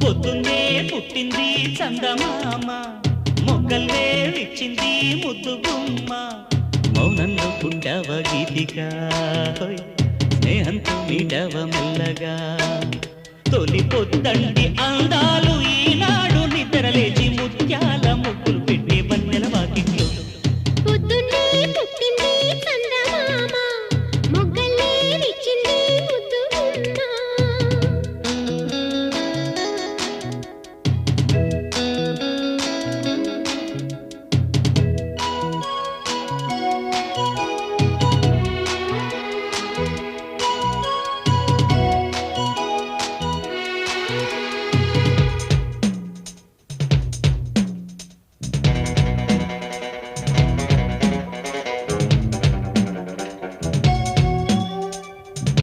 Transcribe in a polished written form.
పొద్దున్నే పుట్టింది చందమామ మొగ్గల్లే విచ్చింది ముద్దు గుమ్మ మౌనంలో పుట్టవ గీతిక స్నేహంతో మీటవ మెల్లగా తొలి పొద్దంటి అందాలు ఈనాడు